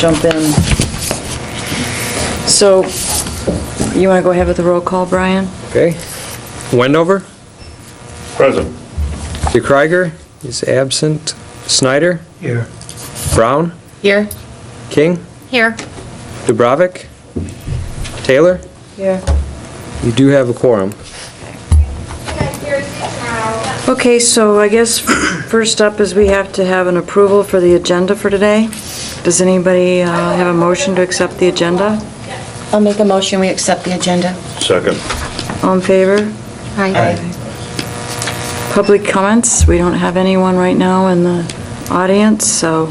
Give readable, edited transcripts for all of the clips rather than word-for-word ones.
jump in. So, you want to go ahead with the roll call, Brian? Okay. Wendover? Present. DeKreiger is absent. Snyder? Here. Brown? Here. King? Here. Dubravik? Taylor? Yeah. You do have a quorum. Okay, so I guess first up is we have to have an approval for the agenda for today. Does anybody have a motion to accept the agenda? I'll make a motion, we accept the agenda. Second. All in favor? Aye. Public comments, we don't have anyone right now in the audience, so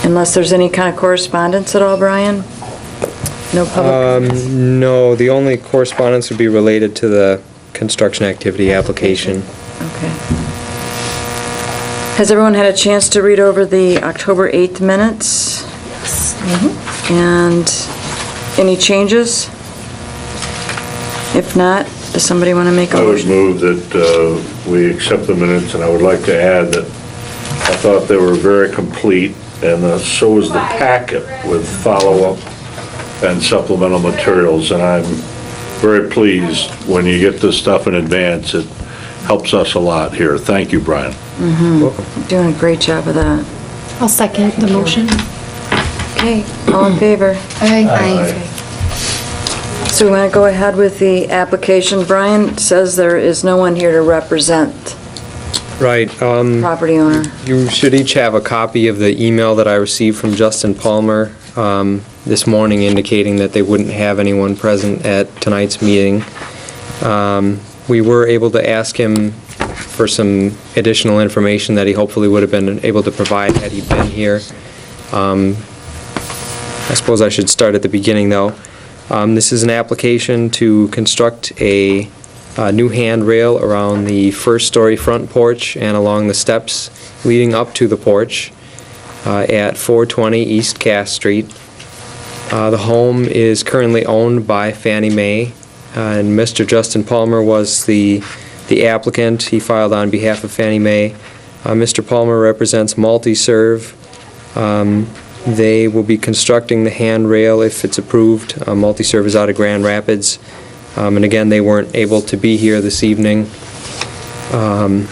unless there's any kind of correspondence at all, Brian? No public comments? No, the only correspondence would be related to the construction activity application. Okay. Has everyone had a chance to read over the October 8th minutes? And any changes? If not, does somebody want to make a I would motion? move that we accept the minutes, and I would like to add that I thought they were very complete, and so was the packet with follow-up and supplemental materials, and I'm very pleased when you get this stuff in advance. It helps us a lot here. Thank you, Brian. Doing a great job of that. I'll second the motion. Okay, all in favor? Aye. So we want to go ahead with the application. Brian says there is no one here to represent Right. property owner. You should each have a copy of the email that I received from Justin Palmer this morning indicating that they wouldn't have anyone present at tonight's meeting. We were able to ask him for some additional information that he hopefully would have been able to provide had he been here. I suppose I should start at the beginning, though. This is an application to construct a new handrail around the first-story front porch and along the steps leading up to the porch at 420 East Cass Street. The home is currently owned by Fannie Mae, and Mr. Justin Palmer was the applicant. He filed on behalf of Fannie Mae. Mr. Palmer represents MultiServe. They will be constructing the handrail if it's approved. MultiServe is out of Grand Rapids. And again, they weren't able to be here this evening. I'll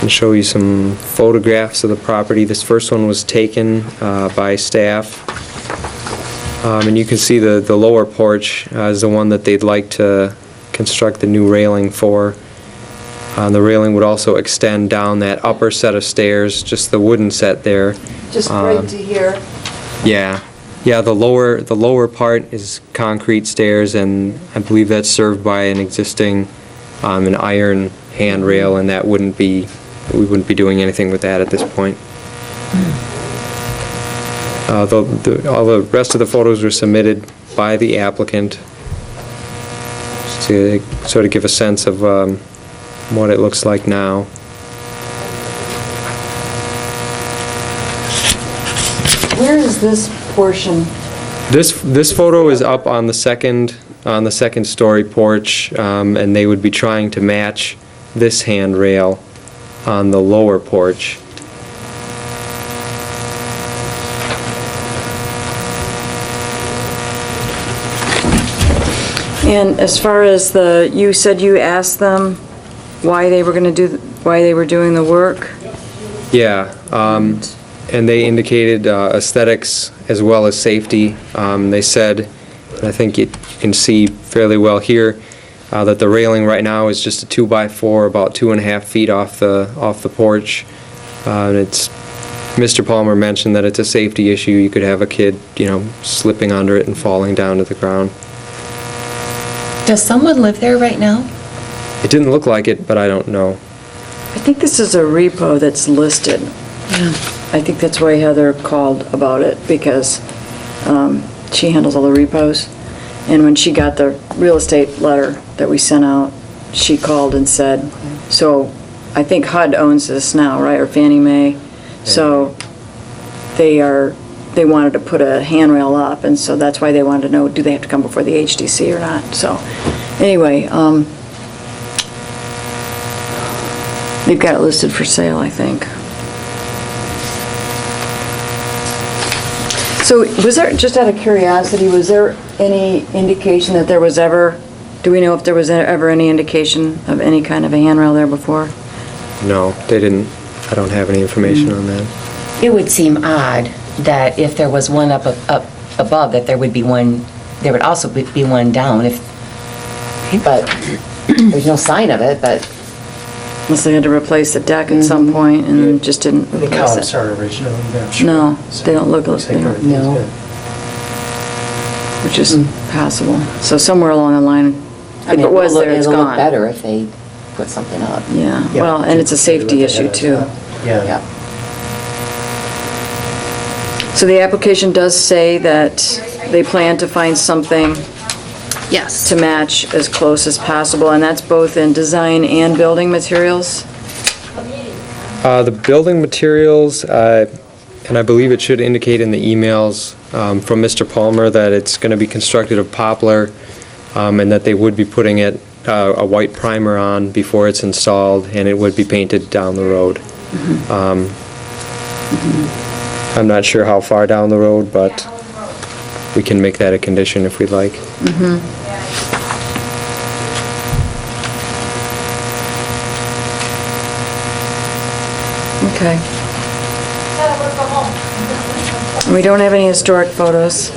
show you some photographs of the property. This first one was taken by staff. And you can see the lower porch is the one that they'd like to construct the new railing for. The railing would also extend down that upper set of stairs, just the wooden set there. Just right to here. Yeah, the lower part is concrete stairs, and I believe that's served by an existing an iron handrail, and we wouldn't be doing anything with that at this point. All the rest of the photos were submitted by the applicant just to sort of give a sense of what it looks like now. Where is this portion? This photo is up on the second story porch, and they would be trying to match this handrail on the lower porch. And as far as you said you asked them why they were doing the work? Yeah, and they indicated aesthetics as well as safety. They said, and I think you can see fairly well here, that the railing right now is just a 2x4, about 2.5 feet off the porch. And Mr. Palmer mentioned that it's a safety issue. You could have a kid, slipping under it and falling down to the ground. Does someone live there right now? It didn't look like it, but I don't know. I think this is a repo that's listed. Yeah. I think that's why Heather called about it, because she handles all the repos. And when she got the real estate letter that we sent out, she called and said, so I think HUD owns this now, right, or Fannie Mae? So they wanted to put a handrail up, and so that's why they wanted to know, do they have to come before the HDC or not? So anyway, they've got it listed for sale, I think. So was there, just out of curiosity, was there any indication that there was ever, do we know if there was ever any indication of any kind of a handrail there before? No, they didn't. I don't have any information on that. It would seem odd that if there was one up above, that there would be one, there would also be one down if, but there's no sign of it, but Unless they had to replace the deck at some point and then just didn't The replace columns it. aren't original, I'm sure. No, they don't look like Looks like they are, everything's No. good. which is passable. So somewhere along the line, I if mean, it was there, it's it'll look gone. better if they put something up. Yeah, Yeah, well, and it's a safety look ahead issue of too. time. Yeah. Yeah. So the application does say that they plan to find something Yes. to match as close as possible, and that's both in design and building materials? The building materials, and I believe it should indicate in the emails from Mr. Palmer that it's going to be constructed of poplar, and that they would be putting it, a white primer on before it's installed, and it would be painted down the road. I'm not sure how far down the road, but we can make that a condition if we'd like. Okay. We don't have any historic photos.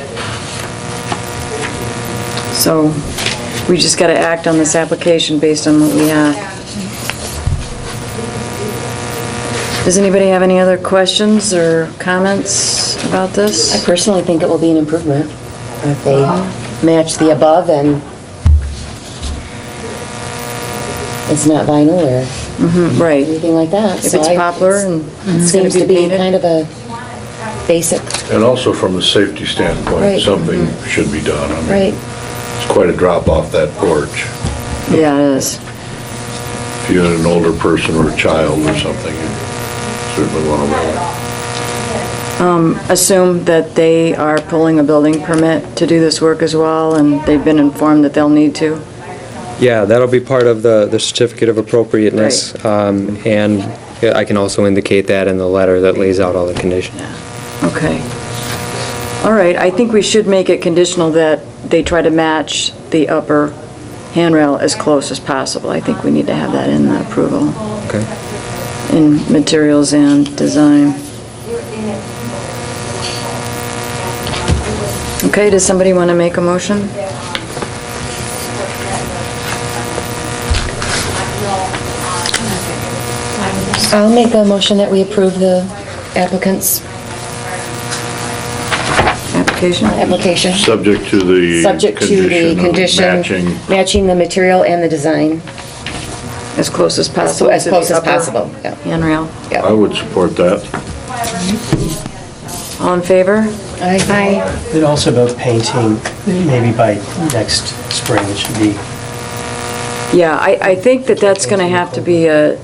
So we just got to act on this application based on what we have. Does anybody have any other questions or comments about I this? personally think it will be an improvement if they match the above and it's not vinyl or Right. anything like that. If So it's poplar and it's going Seems to to be be painted. kind of a basic, And also from a safety standpoint, Right. something should be done. I mean, right? it's quite a drop off that porch. Yeah, it is. If you had an older person or a child or something, you certainly want to roll. Assume that they are pulling a building permit to do this work as well, and they've been informed that they'll need to? Yeah, that'll be part of the certificate of appropriateness, and I can also indicate that in the letter that lays out all the conditions. Okay. All right, I think we should make it conditional that they try to match the upper handrail as close as possible. I think we need to have that in the approval, Okay. in materials and design. Okay, does somebody want to make a motion? I'll make a motion that we approve the applicant's application. Subject to the Subject to the condition, matching. matching the material and the design, As close as possible? as to the close as upper possible. Yeah. Handrail. I would support that. All in favor? Aye. And also about painting, maybe by next spring it should be. Yeah, I think that that's going to have to be a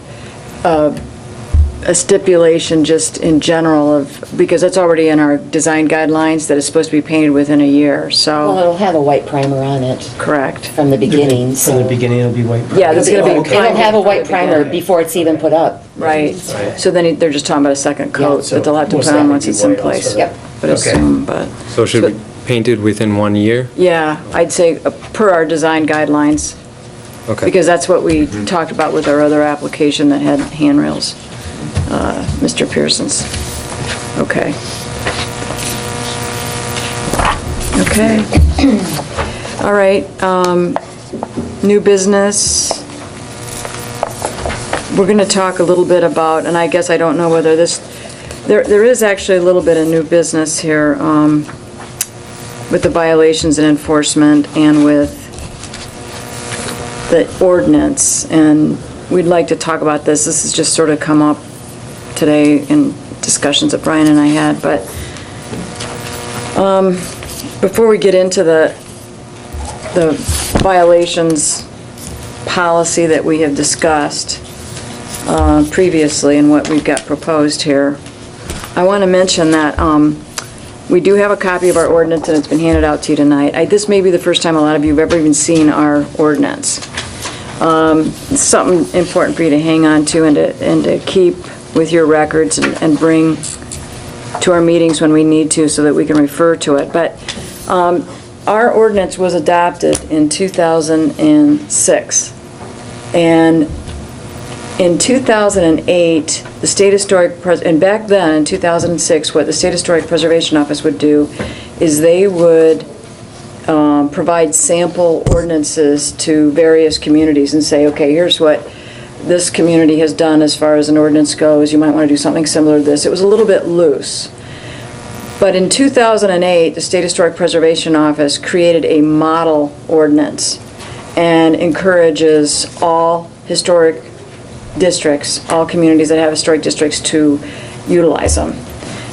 stipulation just in general of, because it's already in our design guidelines that it's supposed to be painted within a year, Well, so, it'll have a white primer on it correct. from the beginning, so. From the beginning it'll be white. Yeah, there's gonna be Oh, okay. It'll have a white Primer. primer before it's even put up. Right, so then they're just talking about a second coat so that they'll have to most put on likely once be it's in white place. also. Yep. But Okay. assume, but, So it should be painted within 1 year? yeah, I'd say per our design guidelines, Okay. because that's what we talked about with our other application that had handrails, Mr. Pearson's. Okay. Okay. All right, new business. We're going to talk a little bit about, and I guess I don't know whether this, there is actually a little bit of new business here with the violations and enforcement and with the ordinance, and we'd like to talk about this. This has just sort of come up today in discussions that Brian and I had, but before we get into the violations policy that we have discussed previously and what we've got proposed here, I want to mention that we do have a copy of our ordinance, and it's been handed out to you tonight. This may be the first time a lot of you have ever even seen our ordinance. It's something important for you to hang on to and to keep with your records and bring to our meetings when we need to so that we can refer to it. But our ordinance was adopted in 2006. And in 2008, the State Historic, and back then, in 2006, what the State Historic Preservation Office would do is they would provide sample ordinances to various communities and say, okay, here's what this community has done as far as an ordinance goes. You might want to do something similar to this. It was a little bit loose. But in 2008, the State Historic Preservation Office created a model ordinance and encourages all historic districts, all communities that have historic districts to utilize them.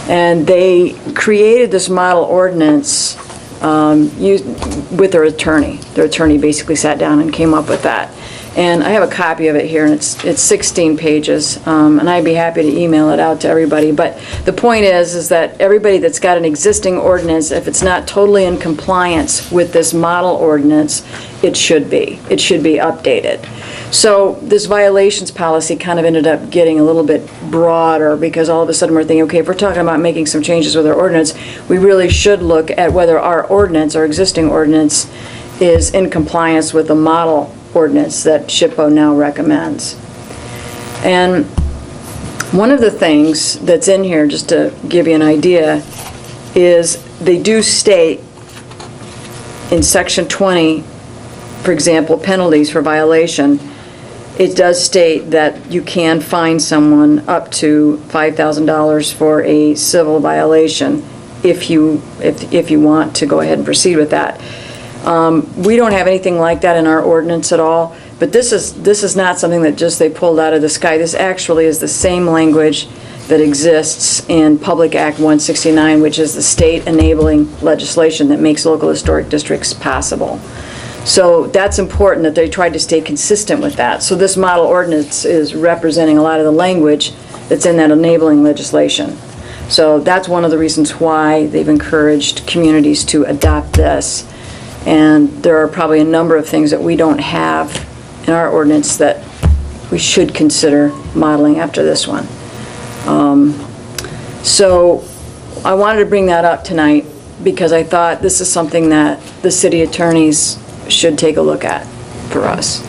And they created this model ordinance with their attorney. Their attorney basically sat down and came up with that. And I have a copy of it here, and it's 16 pages, and I'd be happy to email it out to everybody. But the point is that everybody that's got an existing ordinance, if it's not totally in compliance with this model ordinance, it should be. It should be updated. So this violations policy kind of ended up getting a little bit broader because all of a sudden we're thinking, okay, if we're talking about making some changes with our ordinance, we really should look at whether our ordinance, our existing ordinance, is in compliance with the model ordinance that SHPO now recommends. And one of the things that's in here, just to give you an idea, is they do state in section 20, for example, penalties for violation. It does state that you can fine someone up to $5,000 for a civil violation if you want to go ahead and proceed with that. We don't have anything like that in our ordinance at all, but this is not something that just they pulled out of the sky. This actually is the same language that exists in Public Act 169, which is the state enabling legislation that makes local historic districts possible. So that's important that they tried to stay consistent with that. So this model ordinance is representing a lot of the language that's in that enabling legislation. So that's one of the reasons why they've encouraged communities to adopt this. And there are probably a number of things that we don't have in our ordinance that we should consider modeling after this one. So I wanted to bring that up tonight because I thought this is something that the city attorneys should take a look at for us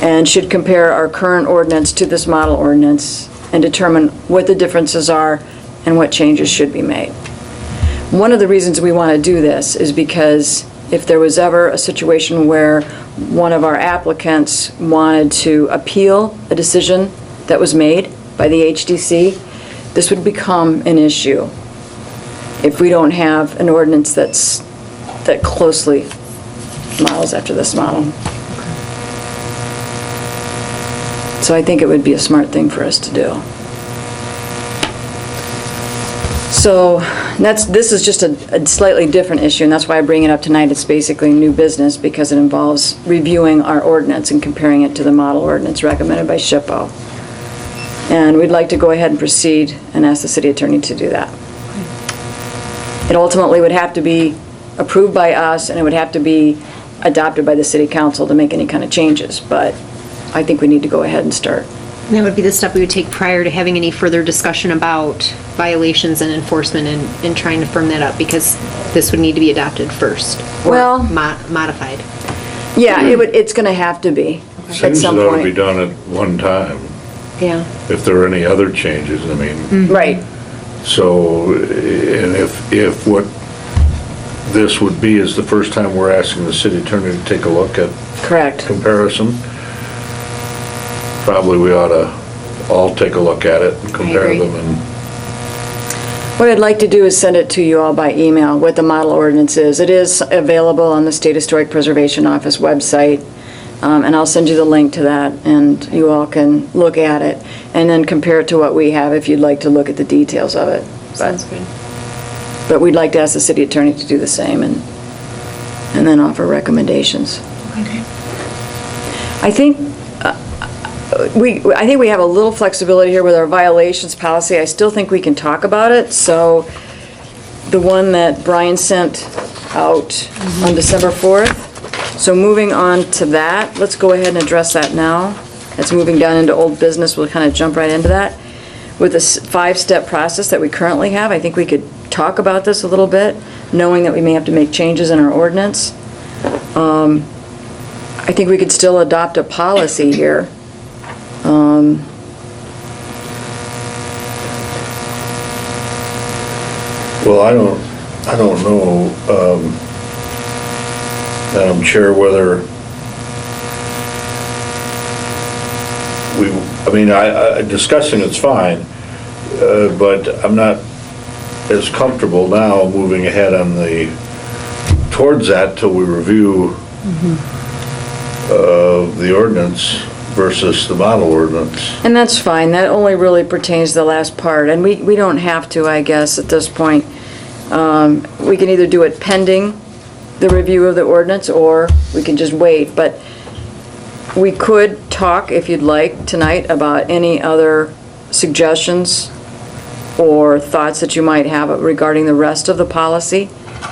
and should compare our current ordinance to this model ordinance and determine what the differences are and what changes should be made. One of the reasons we want to do this is because if there was ever a situation where one of our applicants wanted to appeal a decision that was made by the HDC, this would become an issue if we don't have an ordinance that closely models after this model. So I think it would be a smart thing for us to do. So this is just a slightly different issue, and that's why I bring it up tonight. It's basically new business because it involves reviewing our ordinance and comparing it to the model ordinance recommended by SHPO. And we'd like to go ahead and proceed and ask the city attorney to do that. It ultimately would have to be approved by us, and it would have to be adopted by the city council to make any kind of changes, but I think we need to go ahead and start. And that would be the step we would take prior to having any further discussion about violations and enforcement and trying to firm that up, because this would need to be adopted first. Or Well- modified. Yeah, it's going to have to be at Seems it some ought to be point. done at one time, Yeah. if there are any other changes, I mean. Right. So, and if what this would be is the first time we're asking the city attorney to take a look at Correct. comparison, probably we ought to all take a look at it and compare agree. them. And What I'd like to do is send it to you all by email, what the model ordinance is. It is available on the State Historic Preservation Office website, and I'll send you the link to that, and you all can look at it, and then compare it to what we have if you'd like to look at the details of it. Sounds good. But we'd like to ask the city attorney to do the same, and then offer recommendations. Okay. I think we have a little flexibility here with our violations policy. I still think we can talk about it. So the one that Brian sent out on December 4th. So moving on to that, let's go ahead and address that now. That's moving down into old business. We'll kind of jump right into that. with this 5-step process that we currently have, I think we could talk about this a little bit, knowing that we may have to make changes in our ordinance. I think we could still adopt a policy here. Well, I don't know, Madam Chair, whether discussing it's fine, but I'm not as comfortable now moving ahead towards that till we review the ordinance versus the model ordinance. And that's fine, that only really pertains to the last part, and we don't have to, I guess, at this point. We can either do it pending the review of the ordinance, or we can just wait, but we could talk, if you'd like, tonight about any other suggestions or thoughts that you might have regarding the rest of the policy,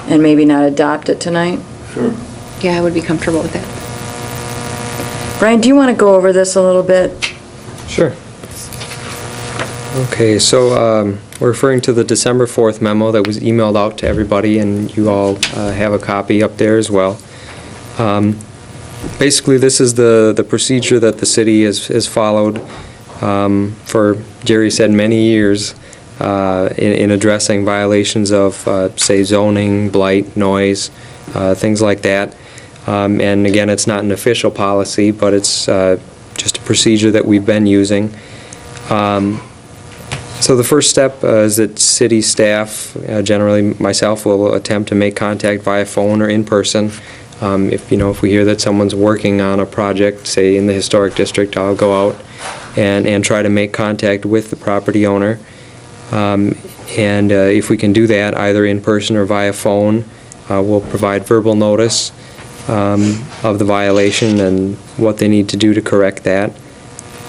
and maybe not adopt it tonight. Sure. Yeah, I would be comfortable with that. Brian, do you want to go over this a little bit? Sure. Okay, so we're referring to the December 4th memo that was emailed out to everybody, and you all have a copy up there as well. Basically, this is the procedure that the city has followed for, Jerry said, many years in addressing violations of, say, zoning, blight, noise, things like that. And again, it's not an official policy, but it's just a procedure that we've been using. So the first step is that city staff, generally myself, will attempt to make contact via phone or in person. If we hear that someone's working on a project, say in the historic district, I'll go out and try to make contact with the property owner. And if we can do that either in person or via phone, we'll provide verbal notice of the violation and what they need to do to correct that.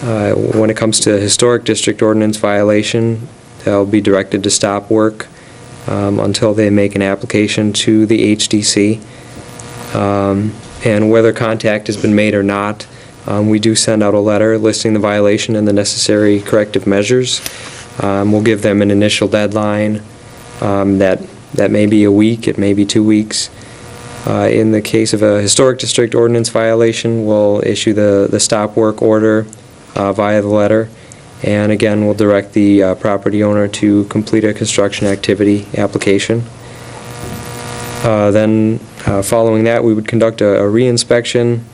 When it comes to historic district ordinance violation, they'll be directed to stop work until they make an application to the HDC. And whether contact has been made or not, we do send out a letter listing the violation and the necessary corrective measures. We'll give them an initial deadline that may be a week, it may be 2 weeks. In the case of a historic district ordinance violation, we'll issue the stop work order via the letter. And again, we'll direct the property owner to complete a construction activity application. Then following that, we would conduct a re-inspection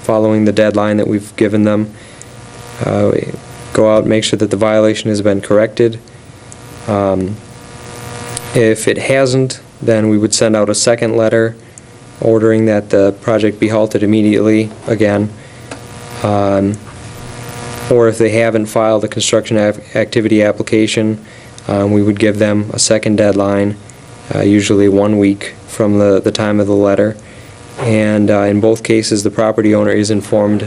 following the deadline that we've given them. Go out and make sure that the violation has been corrected. If it hasn't, then we would send out a second letter ordering that the project be halted immediately again. Or if they haven't filed a construction activity application, we would give them a second deadline, usually 1 week from the time of the letter. And in both cases, the property owner is informed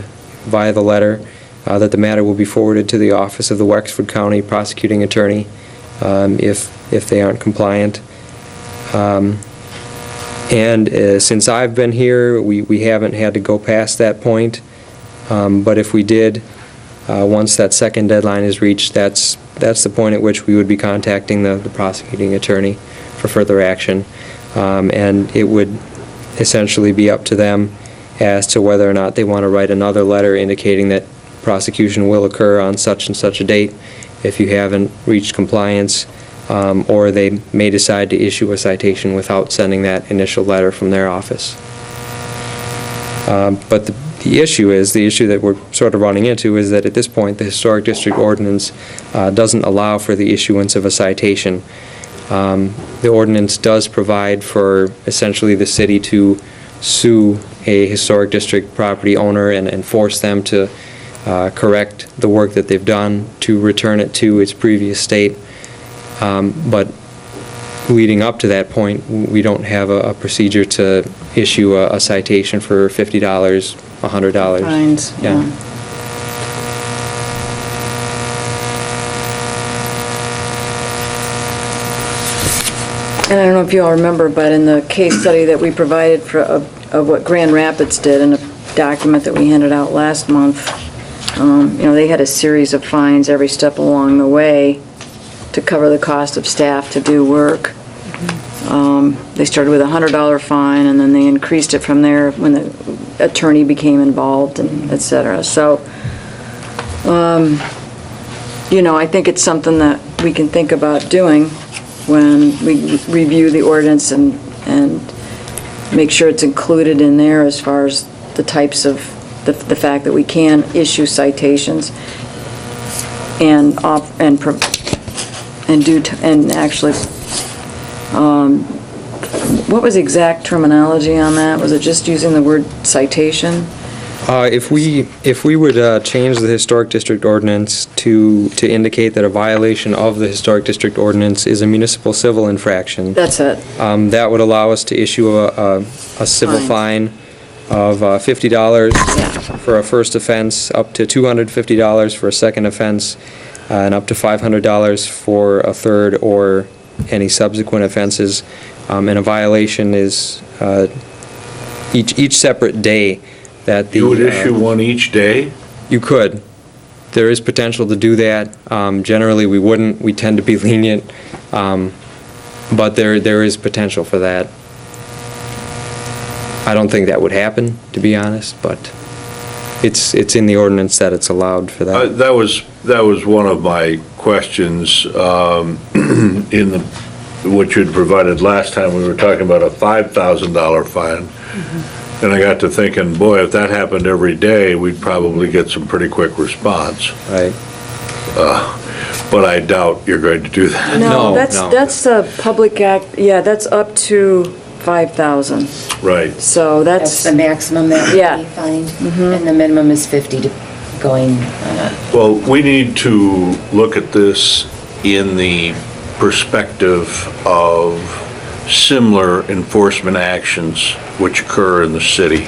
via the letter that the matter will be forwarded to the office of the Wexford County prosecuting attorney if they aren't compliant. Since I've been here, we haven't had to go past that point. But if we did, once that second deadline is reached, that's the point at which we would be contacting the prosecuting attorney for further action. And it would essentially be up to them as to whether or not they want to write another letter indicating that prosecution will occur on such and such a date if you haven't reached compliance, or they may decide to issue a citation without sending that initial letter from their office. But the issue that we're sort of running into is that at this point the historic district ordinance doesn't allow for the issuance of a citation. The ordinance does provide for essentially the city to sue a historic district property owner and force them to correct the work that they've done to return it to its previous state. But leading up to that point, we don't have a procedure to issue a citation for $50, $100. Fines, yeah. And I don't know if you all remember, but in the case study that we provided of what Grand Rapids did in a document that we handed out last month, They had a series of fines every step along the way to cover the cost of staff to do work. They started with a $100 fine, and then they increased it from there when the attorney became involved, and et cetera. So, I think it's something that we can think about doing when we review the ordinance and make sure it's included in there as far as the types of, the fact that we can issue citations and actually, what was the exact terminology on that? Was it just using the word citation? If we would change the Historic District Ordinance to indicate that a violation of the Historic District Ordinance is a municipal civil infraction, That's it. that would allow us to issue a civil fine of $50 for a first offense, up to $250 for a second offense, and up to $500 for a third or any subsequent offenses. And a violation is each separate day that the... You would issue one each day? You could. There is potential to do that. Generally, we wouldn't. We tend to be lenient. But there is potential for that. I don't think that would happen, to be honest, but it's in the ordinance that it's allowed for that. That was one of my questions in what you'd provided last time. We were talking about a $5,000 fine. And I got to thinking, boy, if that happened every day, we'd probably get some pretty quick response. Right. But I doubt you're going to do that. No, That's a public act, that's up to 5,000. Right. So That's the maximum that Yeah. would be fined, and the minimum is 50 to going, Well, we need to look at this in the perspective of similar enforcement actions which occur in the city,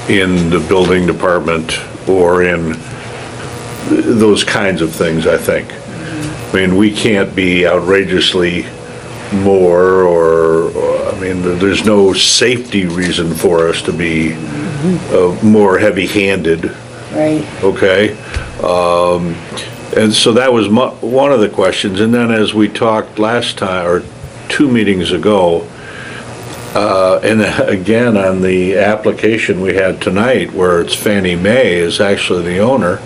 in the building department, or in those kinds of things, I think. I mean, we can't be outrageously more, there's no safety reason for us to be more heavy-handed. right? Okay? And so that was one of the questions. And then as we talked last time, or 2 meetings ago, and again on the application we had tonight, where it's Fannie Mae is actually the owner,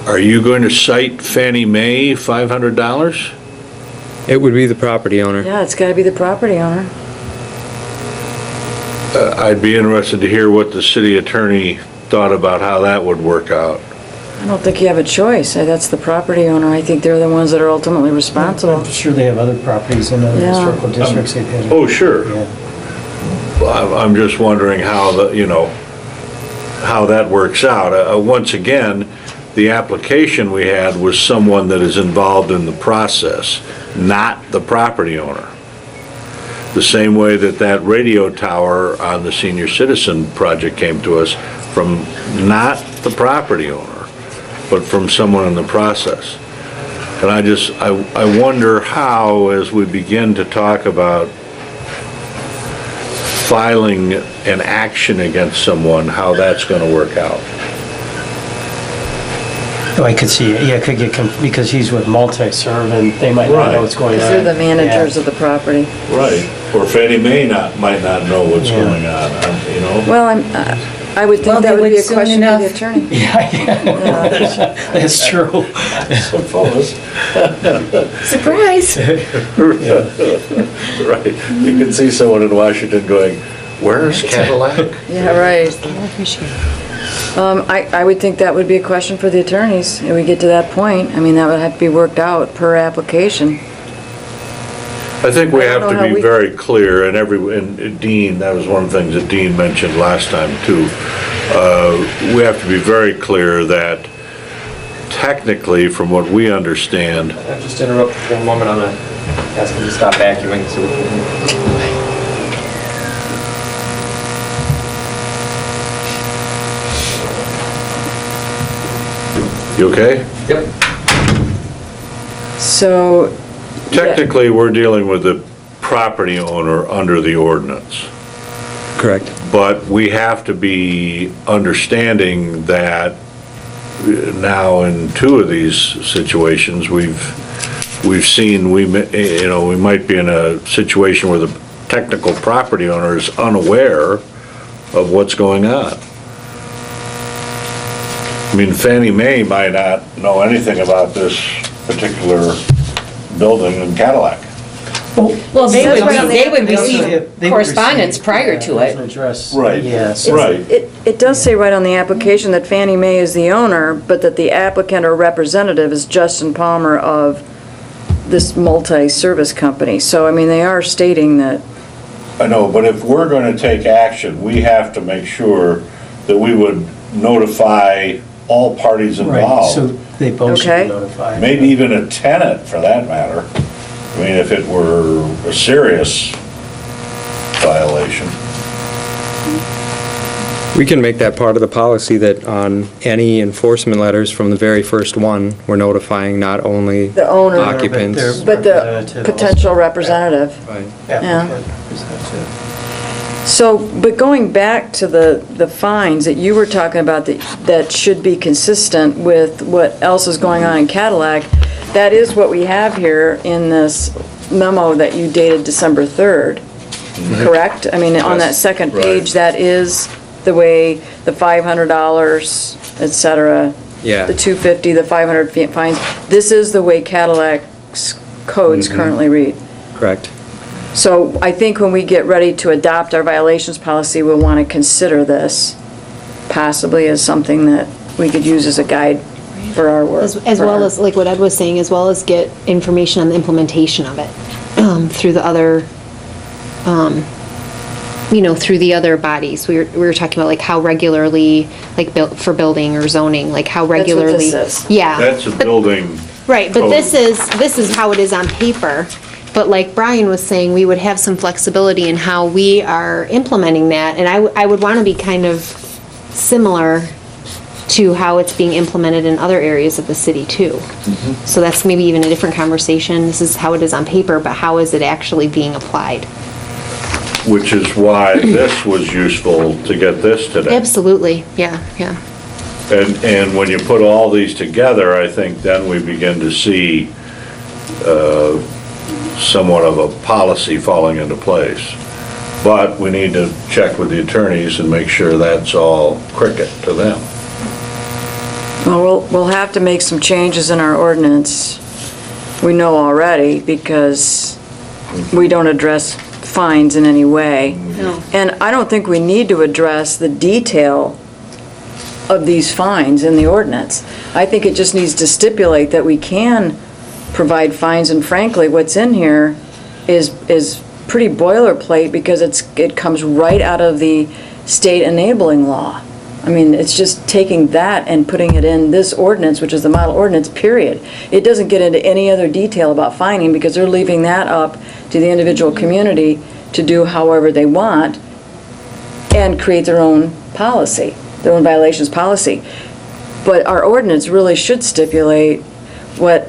are you going to cite Fannie Mae $500? It would be the property owner. Yeah, it's gotta be the property owner. I'd be interested to hear what the city attorney thought about how that would work out. I don't think you have a choice. That's the property owner. I think they're the ones that are ultimately responsible. I'm sure they have other properties in other Yeah. historical districts they've had. Oh, sure. Yeah. I'm just wondering how how that works out. Once again, the application we had was someone that is involved in the process, not the property owner. The same way that radio tower on the senior citizen project came to us from not the property owner, but from someone in the process. And I wonder how, as we begin to talk about filing an action against someone, how that's going to work out. Oh, I could see it, yeah, it could get, because he's with multi-serve and they might not Right. know what's going on. Because they're the managers Yeah. of the property. Right. Or Fannie Mae might not know what's Yeah. going on, Well, I would Well, think they that would be would a soon question for the enough. attorney. That's true. Suppose. Surprise! Right. You can see someone in Washington going, where's Cadillac? Yeah, right. I would think that would be a question for the attorneys, if we get to that point. I mean, that would have to be worked out per application. I think we I don't have know to how be we- very clear, and Dean, that was one of the things that Dean mentioned last time too. We have to be very clear that technically, from what we understand, Just interrupt for a moment, I'm gonna ask him to stop vacuuming so we can... you okay? Yep. So, Technically, we're dealing with the property owner under the ordinance. Correct. But we have to be understanding that now in two of these situations, we've seen, we might be in a situation where the technical property owner is unaware of what's going on. I mean, Fannie Mae might not know anything about this particular building in Cadillac. Well, they That's right on would, the they would They receive would correspondence receive, prior yeah, to there's an it. address. Right, Yes. right. It does say right on the application that Fannie Mae is the owner, but that the applicant or representative is Justin Palmer of this multi-service company. So, I mean, they are stating that, I know, but if we're going to take action, we have to make sure that we would notify all parties Right, so involved. they both should Okay. be notified. Maybe even a tenant, for that matter. I mean, if it were a serious violation. We can make that part of the policy that on any enforcement letters from the very first one, we're notifying not only the owner, occupants. but the Representative potential also. representative. Right. Applicant representative. So, but going back to the fines that you were talking about that should be consistent with what else is going on in Cadillac, that is what we have here in this memo that you dated December 3rd, correct? I mean, on that Yes, second right. page, that is the way the $500, et cetera, Yeah. the $250, the 500 fines, this is the way Cadillac's codes currently read. Correct. So I think when we get ready to adopt our violations policy, we'll want to consider this possibly as something that we could use as a guide for our work. As well as, like what Ed was saying, as well as get information on the implementation of it through the other, through the other bodies. We were talking about like how regularly, like for building or zoning, like how regularly. this is. Yeah. That's a building. Right, but code. this is how it is on paper. But like Brian was saying, we would have some flexibility in how we are implementing that. And I would want to be kind of similar to how it's being implemented in other areas of the city too. So that's maybe even a different conversation. This is how it is on paper, but how is it actually being applied? Which is why this was useful to get this today. Absolutely, yeah. And when you put all these together, I think then we begin to see somewhat of a policy falling into place. But we need to check with the attorneys and make sure that's all cricket to them. Well, we'll have to make some changes in our ordinance. We know already because we don't address fines in any way. No. And I don't think we need to address the detail of these fines in the ordinance. I think it just needs to stipulate that we can provide fines, and frankly, what's in here is pretty boilerplate because it comes right out of the state enabling law. I mean, it's just taking that and putting it in this ordinance, which is the model ordinance, period. It doesn't get into any other detail about fining because they're leaving that up to the individual community to do however they want and create their own policy, their own violations policy. But our ordinance really should stipulate what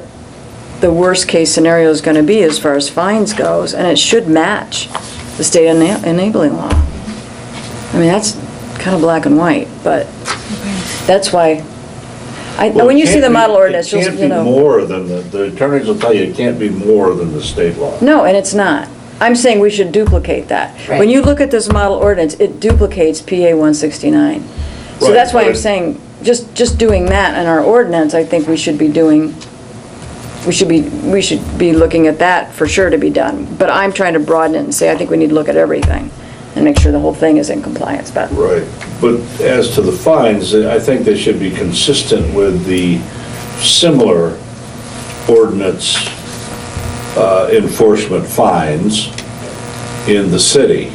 the worst-case scenario is going to be as far as fines goes, and it should match the state enabling law. I mean, that's kind of black and white, but that's why, when you see the model ordinance, It you'll, can't you be know. more than, the attorneys will tell you it can't be more than the state law. No, and it's not. I'm saying we should duplicate that. When Right. you look at this model ordinance, it duplicates PA 169. So Right, that's why but I'm it- saying, just doing that in our ordinance, I think we should be doing, we should be looking at that for sure to be done. But I'm trying to broaden it and say, I think we need to look at everything and make sure the whole thing is in compliance, but. Right, but as to the fines, I think they should be consistent with the similar ordinance enforcement fines in the city.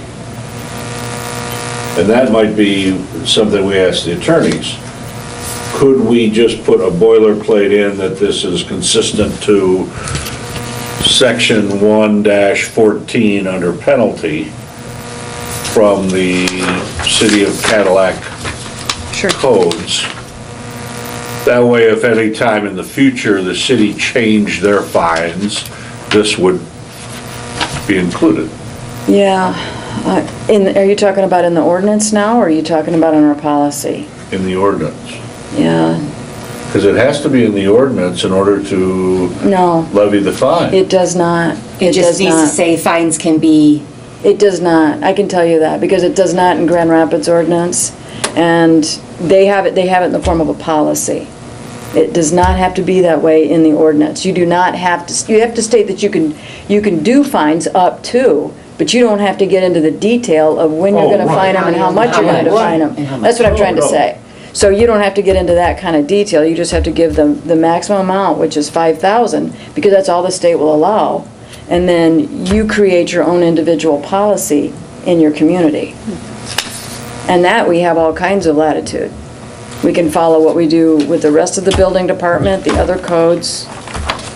And that might be something we ask the attorneys. Could we just put a boilerplate in that this is consistent to section 1-14 under penalty from the City of Cadillac codes? That way, if any time in the future the city changed their fines, this would be included. Yeah, Are you talking about in the ordinance now, or are you talking about in our policy? in the ordinance. Yeah, Because it has to be in the ordinance in order to no, levy the fine. it does not. It just does needs to not. say fines can be, It does not. I can tell you that, because it does not in Grand Rapids ordinance, and they have it in the form of a policy. It does not have to be that way in the ordinance. You do not have to, you have to state that you can do fines up to, but you don't have to get into the detail of when you're Oh, gonna right. fine them and how much you're gonna fine And how them. much. That's what I'm trying to No, no. say. So you don't have to get into that kind of detail, you just have to give them the maximum amount, which is 5,000, because that's all the state will allow. And then you create your own individual policy in your community. And that, we have all kinds of latitude. We can follow what we do with the rest of the building department, the other codes,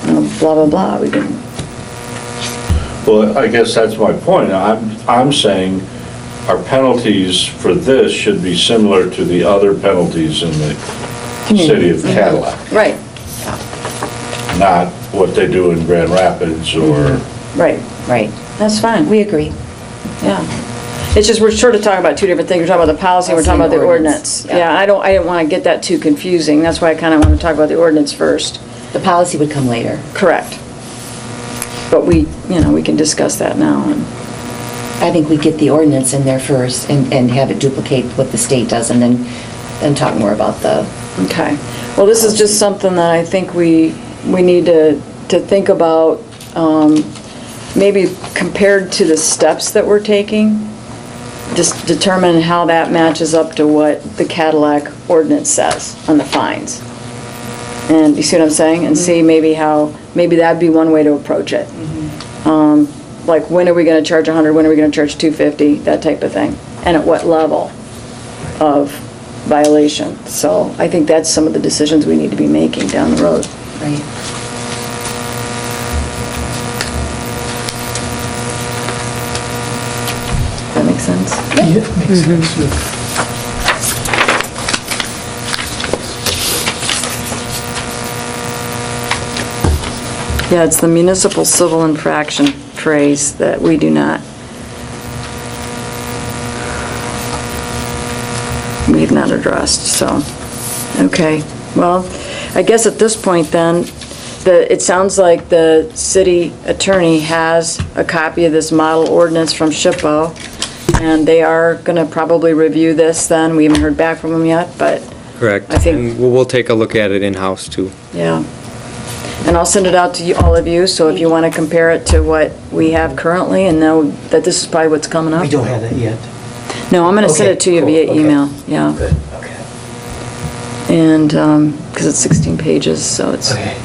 you know, blah, blah, blah. We can, Well, I guess that's my point. I'm saying our penalties for this should be similar to the other penalties in the city of Cadillac, right, not what they do in Grand Rapids or, right. right, That's fine, we agree. yeah. It's just, we're sort of talking about two different things. We're talking about the policy, we're talking about the ordinance. Yeah, I didn't want to get that too confusing. That's why I kind of want to talk about the ordinance first. The policy would come later. Correct. But we can discuss that now. And I think we get the ordinance in there first and have it duplicate what the state does and then talk more about the, Okay. Well, this is just something that I think we need to think about, maybe compared to the steps that we're taking, just determine how that matches up to what the Cadillac ordinance says on the fines. And you see what I'm saying? And see maybe that'd be one way to approach it. Like, when are we gonna charge 100, when are we gonna charge 250, that type of thing? And at what level of violation? So I think that's some of the decisions we need to be making down the road. right? That makes sense? Yeah, makes sense. Yeah, it's the municipal civil infraction phrase that we do not, we've not addressed, so, okay. Well, I guess at this point then, it sounds like the city attorney has a copy of this model ordinance from SHPO, and they are gonna probably review this then. We haven't heard back from them yet, but, Correct. I think- And we'll take a look at it in-house, too. yeah. And I'll send it out to all of you, so if you want to compare it to what we have currently and know that this is probably what's coming up. We don't have that yet. No, I'm going to send Okay, it to you cool, via okay. email, yeah. Good, okay. And, because it's 16 pages, so it's, Okay.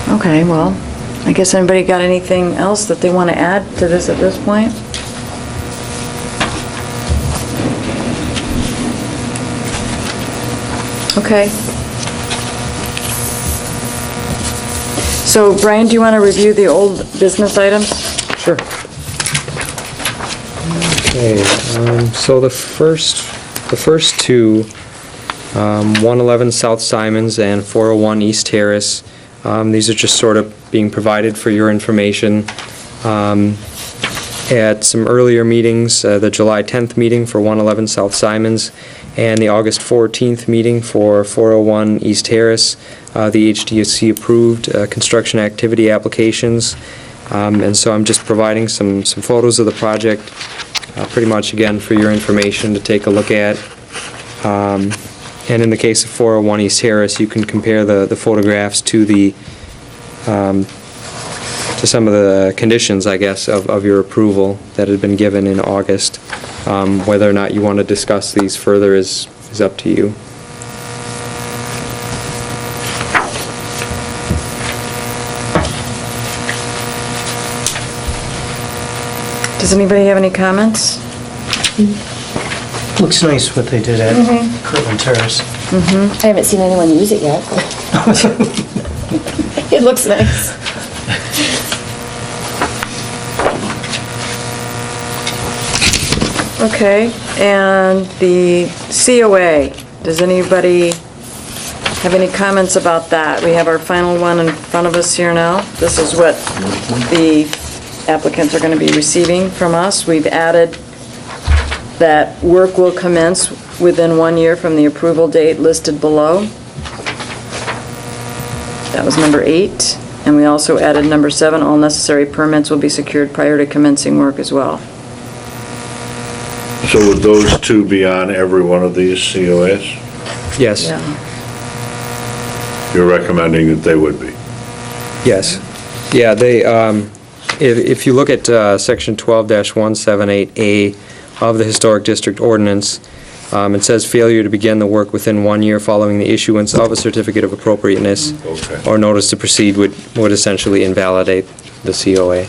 okay, well, I guess anybody got anything else that they want to add to this at this point? Okay. So, Brian, do you want to review the old business items? Sure. Okay, so the first two, 111 South Simons and 401 East Terrace, these are just sort of being provided for your information. At some earlier meetings, the July 10th meeting for 111 South Simons and the August 14th meeting for 401 East Terrace, the HDC approved construction activity applications. And so I'm just providing some photos of the project, pretty much again for your information to take a look at. And in the case of 401 East Terrace, you can compare the photographs to to some of the conditions, I guess, of your approval that had been given in August. Whether or not you want to discuss these further is up to you. Does anybody have any comments? Looks nice what they did at Kirtland Terrace. I haven't seen anyone use it yet. It looks nice. Okay, and the COA, does anybody have any comments about that? We have our final one in front of us here now. This is what the applicants are going to be receiving from us. We've added that work will commence within 1 year from the approval date listed below. That was number 8. And we also added number 7, all necessary permits will be secured prior to commencing work as well. So would those two be on every one of these COAs? Yes. Yeah. You're recommending that they would be? Yes. Yeah, they, if you look at section 12-178A of the Historic District Ordinance, it says failure to begin the work within 1 year following the issuance of a certificate of appropriateness Okay. or notice to proceed would essentially invalidate the COA.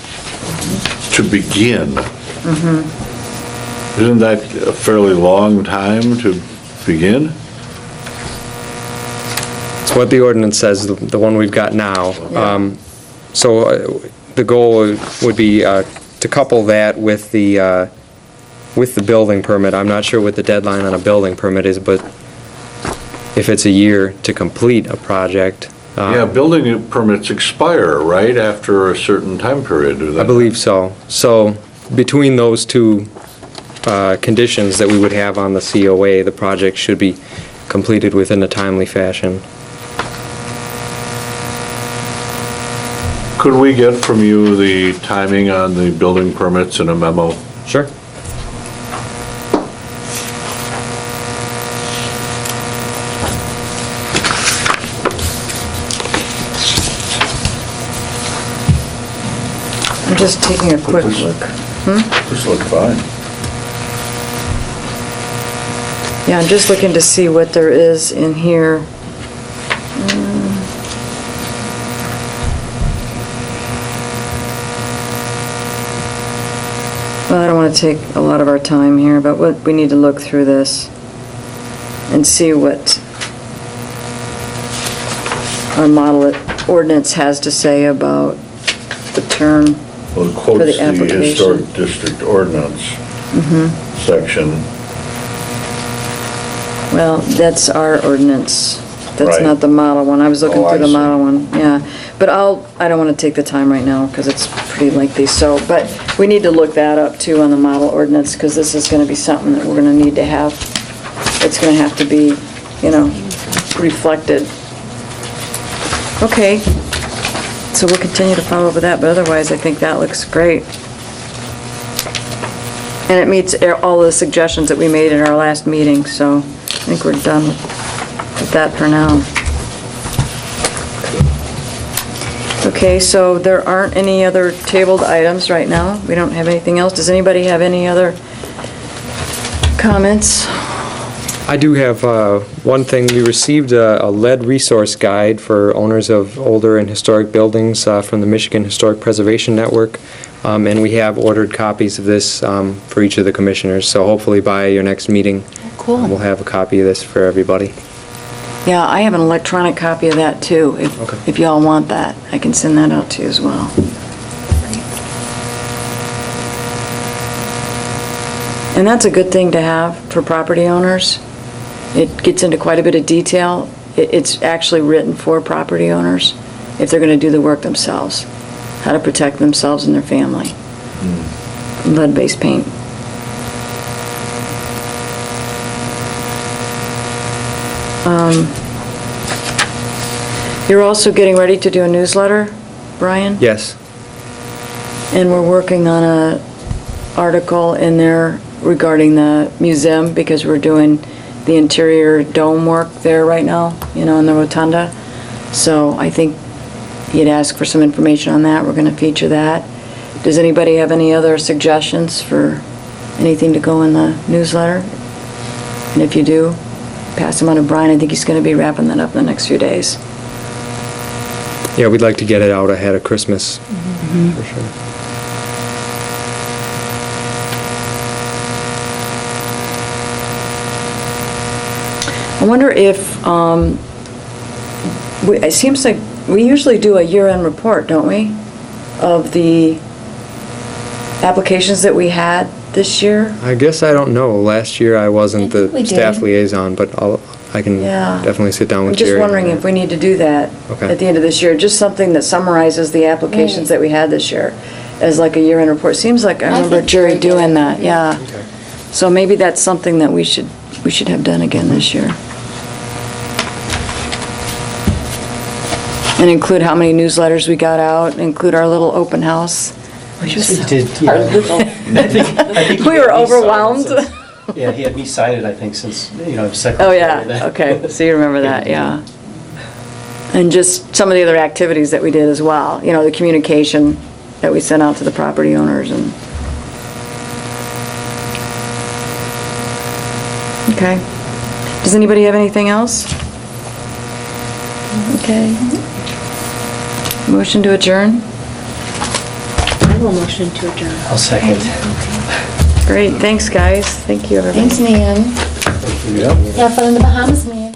To begin? Isn't that a fairly long time to begin? It's what the ordinance says, the one we've got now. So the goal would be to couple that with the building permit. I'm not sure what the deadline on a building permit is, but if it's a year to complete a project. Yeah, building permits expire, right, after a certain time period, do they? I believe so. So between those two conditions that we would have on the COA, the project should be completed within a timely fashion. Could we get from you the timing on the building permits in a memo? Sure. I'm just taking a quick look. This look fine. Yeah, I'm just looking to see what there is in here. Well, I don't want to take a lot of our time here, but we need to look through this and see what our model ordinance has to say about the term. Well, it quotes For the the application. Historic District Ordinance section. Well, that's our ordinance. That's Right. not the model one. I was looking Oh, I through the see. model one, yeah. But I don't want to take the time right now because it's pretty lengthy, so, but we need to look that up too on the model ordinance because this is going to be something that we're going to need to have. It's going to have to be, reflected. Okay. So we'll continue to follow up with that, but otherwise I think that looks great. And it meets all the suggestions that we made in our last meeting, so I think we're done with that for now. Okay, so there aren't any other tabled items right now. We don't have anything else. Does anybody have any other comments? I do have one thing. We received a lead resource guide for owners of older and historic buildings from the Michigan Historic Preservation Network, and we have ordered copies of this for each of the commissioners, so hopefully by your next meeting, Cool. we'll have a copy of this for everybody. Yeah, I have an electronic copy of that too, Okay. if y'all want that. I can send that out to you as well. And that's a good thing to have for property owners. It gets into quite a bit of detail. It's actually written for property owners if they're going to do the work themselves, how to protect themselves and their family. Lead-based paint. You're also getting ready to do a newsletter, Brian? Yes. And we're working on a article in there regarding the museum because we're doing the interior dome work there right now, in the rotunda. So I think you'd ask for some information on that. We're going to feature that. Does anybody have any other suggestions for anything to go in the newsletter? And if you do, pass them on to Brian. I think he's going to be wrapping that up in the next few days. Yeah, we'd like to get it out ahead of Christmas, for sure. I wonder if, it seems like we usually do a year-end report, don't we? Of the applications that we had this year? I guess I don't know. Last year I wasn't I think we the staff did. liaison, but I can Yeah. definitely sit down I'm with just Jerry. wondering if we need to do that Okay. at the end of this year, just something that summarizes the applications that we had this year. as like a year-end report. Seems like I remember think Jerry Jerry did doing it. that, yeah. So maybe that's something that we should have done again this year. And include how many newsletters we got out, include our little open house. We did, yeah. Our little, I think he we were had me sign it overwhelmed. since- Yeah, he had me sign it, I think, since, secretary. Oh, yeah, okay, so you remember that, yeah. And just some of the other activities that we did as well, the communication that we sent out to the property owners and. Okay. Does anybody have anything else? Okay. Motion to adjourn? I will motion to adjourn. I'll second. Great, thanks, guys. Thank you, everybody. Thanks, man. Yep. Have fun in the Bahamas, man.